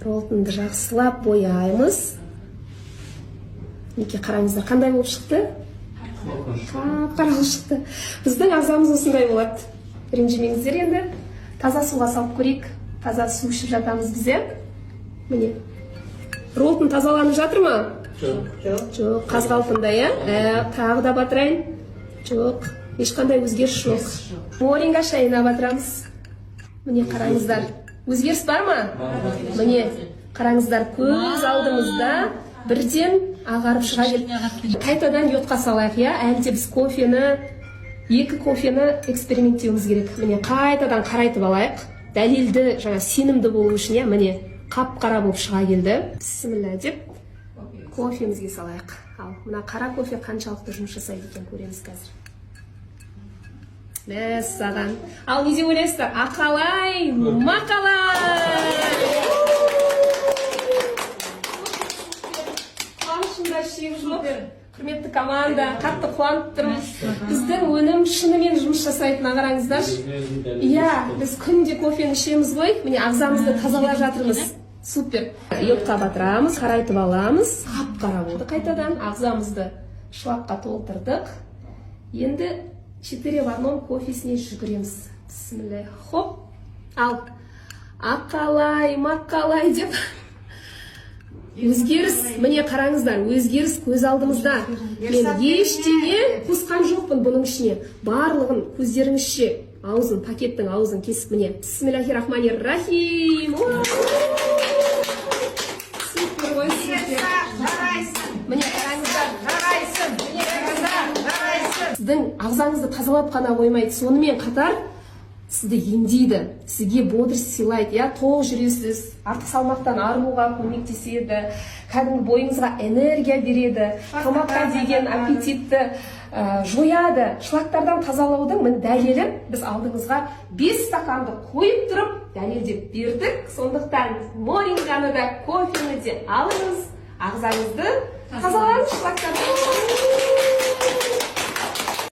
Ролтонды жақсылап бояймыз. Неке қараңыздар, қандай болып шықты? Қап-қара болып шықты. Біздің ағзамыз осындай болады. Ренжімеңіздер енді. Таза суға салып көрейік. Таза су ішіп жатамыз біз, міне. Ролтон тазаланып жатыр ма? Жоқ, қазғалтындай, тағы да батырайын. Жоқ, ешқандай өзгеріс жоқ. Моринга шайына батырамыз. Міне қараңыздар. Өзгеріс бар ма? Міне қараңыздар, көз алдымызда бірден ағарып шыға келді. Қайтадан йодқа салайық, әлде біз екі кофені эксперименттеуіміз керек. Міне қайтадан қарайтып алайық. Дәлелді, сенімді болу үшін, міне қап-қара болып шыға келді. Бісміллә деп кофемізге салайық. Ал мына қара кофе қаншалықты жұмыс жасайды екен көреміз қазір. Мәссаған. Ал не деп ойлайсыздар? Ақалай, мақалай! Қуанышымда шек жоқ. Құрметті команда, қатты қуанып тұрмыз. Біздің өнім шынымен жұмыс жасайтынына қараңыздар. Біз күнде кофені ішеміз ғой. Міне ағзамызды тазалап жатырмыз. Супер. Йодқа батырамыз, қарайтып аламыз. Қап-қара болды қайтадан. Ағзамызды шлакқа толтырдық. Енді 4 в 1 кофесіне жүгіреміз. Бісміллә. Хоп. Ал. Ақалай, мақалай деп. Өзгеріс, міне қараңыздар, өзгеріс көз алдымызда. Мен ештеңе қосқан жоқпын бұның ішіне. Барлығын көздеріңізше аузын, пакеттің аузын кесіп, міне. Бисмиллахир-рахманир-рахим. Супер ғой, супер. Міне қараңыздар, сіздің ағзаңызды тазалап қана қоймайды, сонымен қатар сізді емдейді, сізге бодрость сыйлайды, тоқ жүресіз, артық салмақтан арылуға көмектеседі, кәдімгі бойыңызға энергия береді, тамаққа деген аппетитті жояды. Шлактардан тазалаудың дәлелі біз алдыңызға 5 стаканды қойып тұрып дәлелдеп бердік. Сондықтан моринганы да, кофені де алыңыз, ағзаңызды тазалаңыз шлактардан.